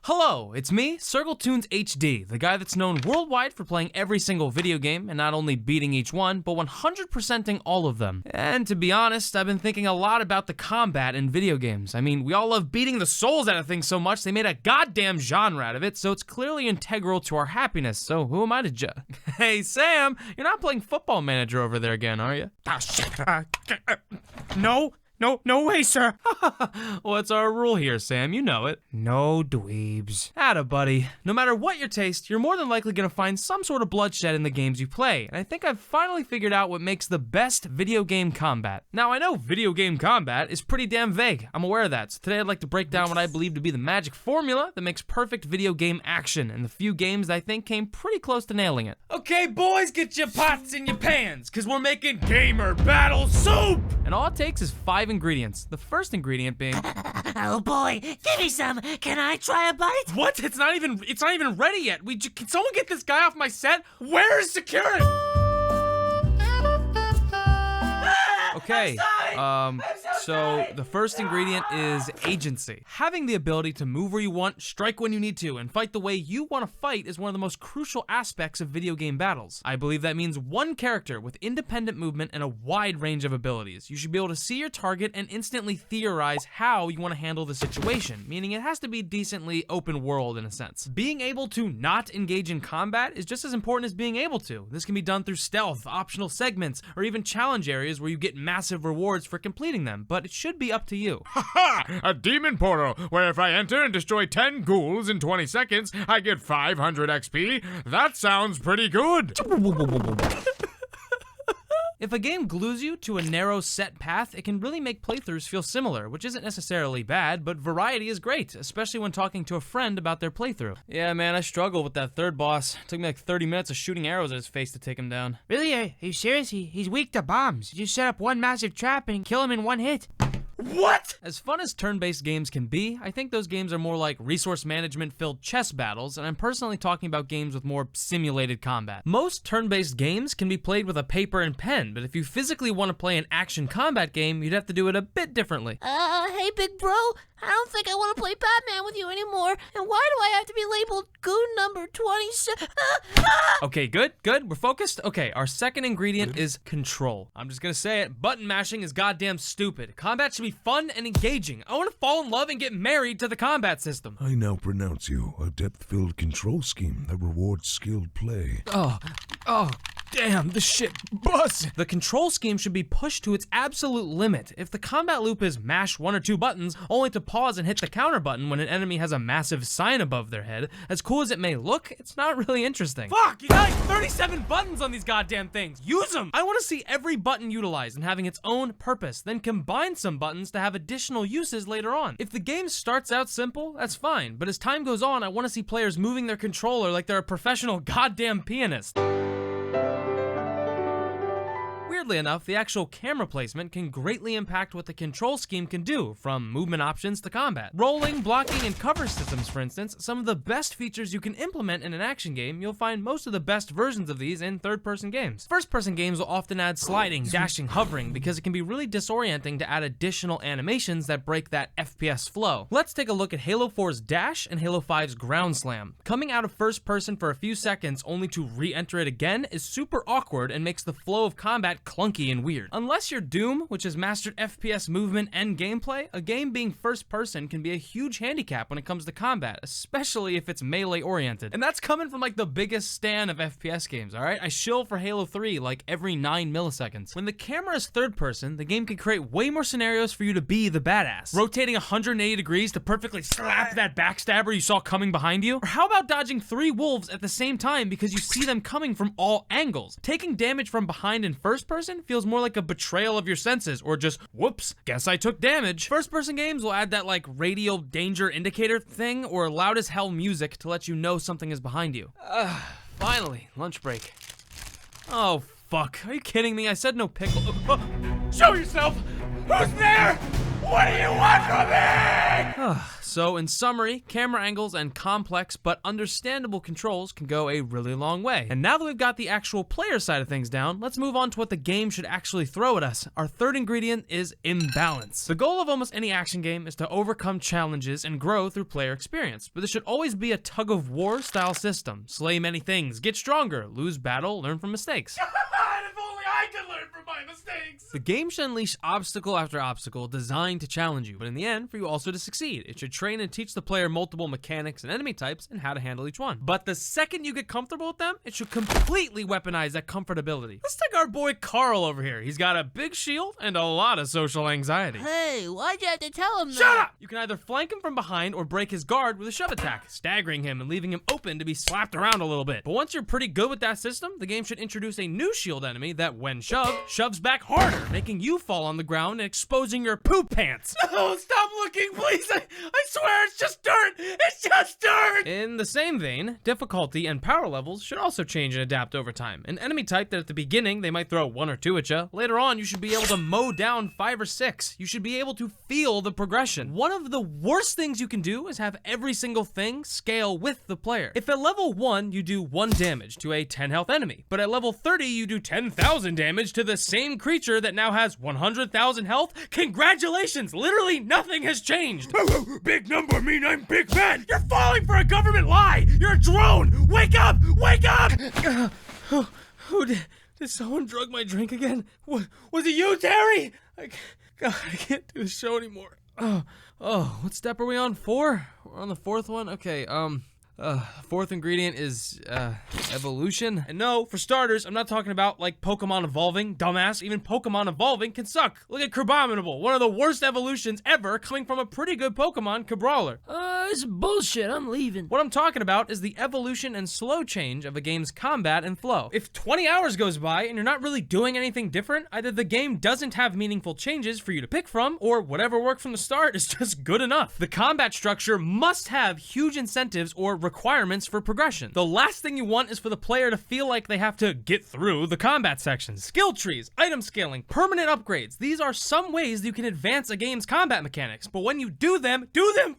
Hello, it's me, CircleToonsHD, the guy that's known worldwide for playing every single video game and not only beating each one, but 100%ing all of them. And to be honest, I've been thinking a lot about the combat in video games. I mean, we all love beating the souls out of things so much, they made a goddamn genre out of it, so it's clearly integral to our happiness, so who am I to judge? Hey, Sam, you're not playing Football Manager over there again, are you? Oh, shit. No way, sir. What's our rule here, Sam? You know it. No dweebs. Atta buddy. No matter what your taste, you're more than likely gonna find some sort of bloodshed in the games you play, and I think I've finally figured out what makes the best video game combat. Now, I know video game combat is pretty damn vague. I'm aware of that, so today I'd like to break down what I believe to be the magic formula that makes perfect video game action, and the few games that I think came pretty close to nailing it. Okay, boys, get your pots and your pans, cause we're making gamer battle soup! And all it takes is 5 ingredients. The first ingredient being... Oh boy, give me some. Can I try a bite? What? It's not even ready yet. Can someone get this guy off my set? Where is security? Okay, so the first ingredient is agency. Having the ability to move where you want, strike when you need to, and fight the way you want to fight is one of the most crucial aspects of video game battles. I believe that means one character with independent movement and a wide range of abilities. You should be able to see your target and instantly theorize how you want to handle the situation, meaning it has to be decently open world in a sense. Being able to not engage in combat is just as important as being able to. This can be done through stealth, optional segments, or even challenge areas where you get massive rewards for completing them, but it should be up to you. Haha! A demon portal, where if I enter and destroy 10 ghouls in 20 seconds, I get 500 XP? That sounds pretty good! If a game glues you to a narrow set path, it can really make playthroughs feel similar, which isn't necessarily bad, but variety is great, especially when talking to a friend about their playthrough. Yeah, man, I struggled with that third boss. It took me like 30 minutes of shooting arrows at his face to take him down. Really? Are you serious? He's weak to bombs. You just set up one massive trap and kill him in one hit. What? As fun as turn-based games can be, I think those games are more like resource management-filled chess battles, and I'm personally talking about games with more simulated combat. Most turn-based games can be played with a paper and pen, but if you physically want to play an action combat game, you'd have to do it a bit differently. Hey big bro, I don't think I want to play Batman with you anymore, and why do I have to be labeled goon number 27? Okay, good, we're focused. Okay, our second ingredient is control. I'm just gonna say it, button mashing is goddamn stupid. Combat should be fun and engaging. I want to fall in love and get married to the combat system. I now pronounce you a depth-filled control scheme that rewards skilled play. Oh, damn, this shit bust. The control scheme should be pushed to its absolute limit. If the combat loop is mash 1 or 2 buttons, only to pause and hit the counter button when an enemy has a massive sign above their head, as cool as it may look, it's not really interesting. Fuck, you got like 37 buttons on these goddamn things. Use them. I want to see every button utilized and having its own purpose, then combine some buttons to have additional uses later on. If the game starts out simple, that's fine, but as time goes on, I want to see players moving their controller like they're a professional goddamn pianist. Weirdly enough, the actual camera placement can greatly impact what the control scheme can do, from movement options to combat. Rolling, blocking, and cover systems, for instance, some of the best features you can implement in an action game. You'll find most of the best versions of these in third-person games. First-person games will often add sliding, dashing, hovering, because it can be really disorienting to add additional animations that break that FPS flow. Let's take a look at Halo 4's dash and Halo 5's ground slam. Coming out of first person for a few seconds only to re-enter it again is super awkward and makes the flow of combat clunky and weird. Unless you're Doom, which has mastered FPS movement and gameplay, a game being first person can be a huge handicap when it comes to combat, especially if it's melee oriented. And that's coming from like the biggest stan of FPS games, alright? I shill for Halo 3 like every 9 milliseconds. When the camera is third person, the game can create way more scenarios for you to be the badass. Rotating 180 degrees to perfectly slap that backstabber you saw coming behind you? Or how about dodging 3 wolves at the same time because you see them coming from all angles? Taking damage from behind in first person feels more like a betrayal of your senses, or just, whoops, guess I took damage. First person games will add that like radial danger indicator thing, or loud as hell music to let you know something is behind you. Finally, lunch break. Oh fuck, are you kidding me? I said no pickle. Show yourself! Who's there? What do you want from me? So in summary, camera angles and complex but understandable controls can go a really long way. And now that we've got the actual player side of things down, let's move on to what the game should actually throw at us. Our third ingredient is imbalance. The goal of almost any action game is to overcome challenges and grow through player experience, but this should always be a tug-of-war style system. Slay many things, get stronger, lose battle, learn from mistakes. If only I could learn from my mistakes. The game should unleash obstacle after obstacle designed to challenge you, but in the end, for you also to succeed. It should train and teach the player multiple mechanics and enemy types and how to handle each one. But the second you get comfortable with them, it should completely weaponize that comfortability. Let's take our boy Carl over here. He's got a big shield and a lot of social anxiety. Hey, why'd you have to tell him that? Shut up! You can either flank him from behind or break his guard with a shove attack, staggering him and leaving him open to be slapped around a little bit. But once you're pretty good with that system, the game should introduce a new shield enemy that, when shoved, shoves back harder, making you fall on the ground and exposing your poop pants. No, stop looking, please. I swear it's just dirt. It's just dirt. In the same vein, difficulty and power levels should also change and adapt over time. An enemy type that at the beginning they might throw 1 or 2 at you, later on you should be able to mow down 5 or 6. You should be able to feel the progression. One of the worst things you can do is have every single thing scale with the player. If at level 1 you do 1 damage to a 10 health enemy, but at level 30 you do 10,000 damage to the same creature that now has 100,000 health, congratulations, literally nothing has changed. Big number mean I'm big bad. You're falling for a government lie. You're a drone. Wake up. Wake up. Who did someone drug my drink again? Was it you, Terry? God, I can't do this show anymore. Oh, what step are we on? 4? We're on the 4th one? Okay, fourth ingredient is, evolution. And no, for starters, I'm not talking about, like, Pokemon evolving. Dumbass, even Pokemon evolving can suck. Look at Crabominable, one of the worst evolutions ever, coming from a pretty good Pokemon, Cabrawler. It's bullshit. I'm leaving. What I'm talking about is the evolution and slow change of a game's combat and flow. If 20 hours goes by and you're not really doing anything different, either the game doesn't have meaningful changes for you to pick from, or whatever worked from the start is just good enough. The combat structure must have huge incentives or requirements for progression. The last thing you want is for the player to feel like they have to get through the combat sections. Skill trees, item scaling, permanent upgrades. These are some ways that you can advance a game's combat mechanics, but when you do them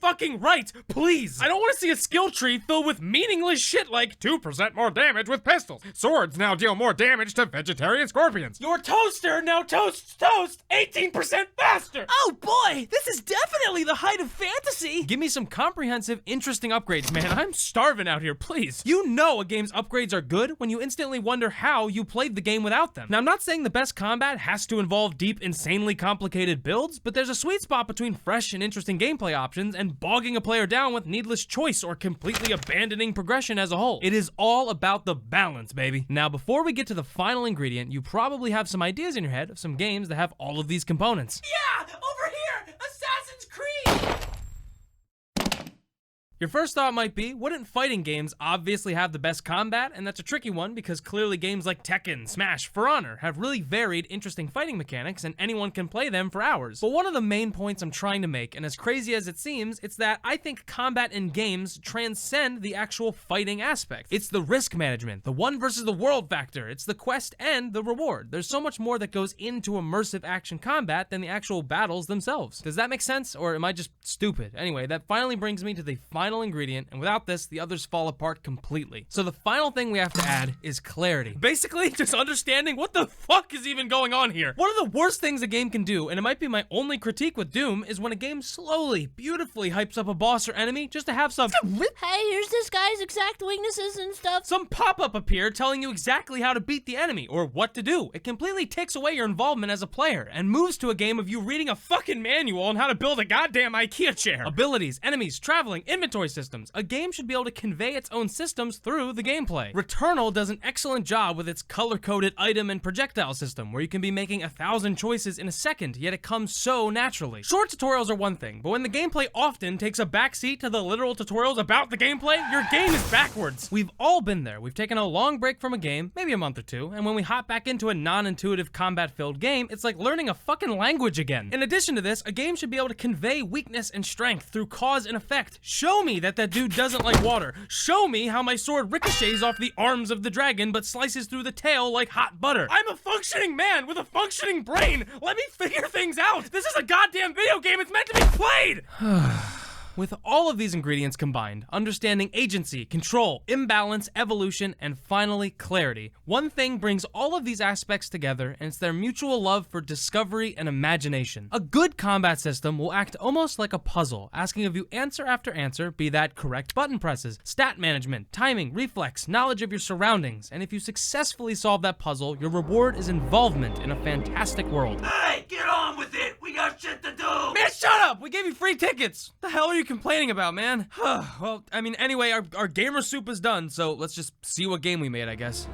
fucking right, please. I don't want to see a skill tree filled with meaningless shit like 2% more damage with pistols. Swords now deal more damage to vegetarian scorpions. your toaster now toasts toast 18% faster. Oh boy, this is definitely the height of fantasy. Give me some comprehensive, interesting upgrades, man. I'm starving out here, please. You know a game's upgrades are good when you instantly wonder how you played the game without them. Now, I'm not saying the best combat has to involve deep, insanely complicated builds, but there's a sweet spot between fresh and interesting gameplay options and bogging a player down with needless choice or completely abandoning progression as a whole. It is all about the balance, baby. Now, before we get to the final ingredient, you probably have some ideas in your head of some games that have all of these components. Yeah, over here, Assassin's Creed. Your first thought might be, wouldn't fighting games obviously have the best combat? And that's a tricky one because clearly games like Tekken, Smash, For Honor have really varied, interesting fighting mechanics and anyone can play them for hours. But one of the main points I'm trying to make, and as crazy as it seems, it's that I think combat in games transcend the actual fighting aspect. It's the risk management, the one versus the world factor, it's the quest and the reward. There's so much more that goes into immersive action combat than the actual battles themselves. Does that make sense, or am I just stupid? Anyway, that finally brings me to the final ingredient, and without this, the others fall apart completely. So the final thing we have to add is clarity. Basically, just understanding what the fuck is even going on here. One of the worst things a game can do, and it might be my only critique with Doom, is when a game slowly, beautifully hypes up a boss or enemy just to have some Hey, here's this guy's exact weaknesses and stuff. some pop-up appear telling you exactly how to beat the enemy or what to do. It completely takes away your involvement as a player and moves to a game of you reading a fucking manual on how to build a goddamn IKEA chair. Abilities, enemies, traveling, inventory systems. A game should be able to convey its own systems through the gameplay. Returnal does an excellent job with its color-coded item and projectile system, where you can be making 1,000 choices in a second, yet it comes so naturally. Short tutorials are one thing, but when the gameplay often takes a backseat to the literal tutorials about the gameplay, your game is backwards. We've all been there. We've taken a long break from a game, maybe a month or two, and when we hop back into a non-intuitive combat-filled game, it's like learning a fucking language again. In addition to this, a game should be able to convey weakness and strength through cause and effect. Show me me that dude doesn't like water. Show me how my sword ricochets off the arms of the dragon but slices through the tail like hot butter. I'm a functioning man with a functioning brain. Let me figure things out. This is a goddamn video game. It's meant to be played. With all of these ingredients combined, understanding agency, control, imbalance, evolution, and finally clarity, one thing brings all of these aspects together, and it's their mutual love for discovery and imagination. A good combat system will act almost like a puzzle, asking of you answer after answer, be that correct button presses, stat management, timing, reflex, knowledge of your surroundings, and if you successfully solve that puzzle, your reward is involvement in a fantastic world. Hey, get on with it! We got shit to do! Man, shut up! We gave you free tickets! The hell are you complaining about, man? Well, I mean, anyway, our gamer soup is done, so let's just see what game we made, I guess.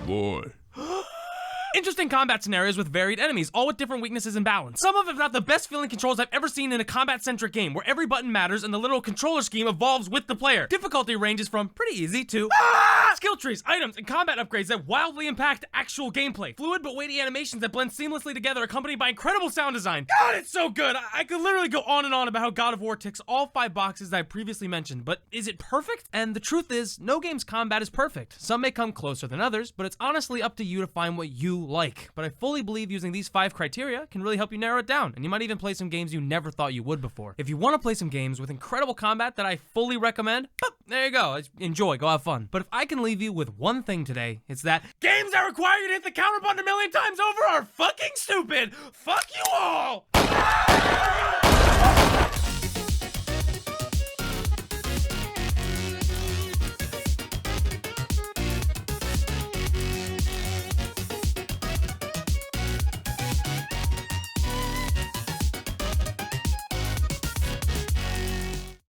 Boy. Interesting combat scenarios with varied enemies, all with different weaknesses and balance. Some of, if not the best feeling controls I've ever seen in a combat-centric game, where every button matters and the literal controller scheme evolves with the player. Difficulty ranges from pretty easy to skill trees, items, and combat upgrades that wildly impact actual gameplay. Fluid but weighty animations that blend seamlessly together, accompanied by incredible sound design. God, it's so good! I could literally go on and on about how God of War ticks all 5 boxes that I previously mentioned, but is it perfect? And the truth is, no game's combat is perfect. Some may come closer than others, but it's honestly up to you to find what you like. But I fully believe using these 5 criteria can really help you narrow it down, and you might even play some games you never thought you would before. If you want to play some games with incredible combat that I fully recommend, there you go. Enjoy, go have fun. But if I can leave you with one thing today, it's that games that require you to hit the counter button 1,000,000 times over are fucking stupid. Fuck you all!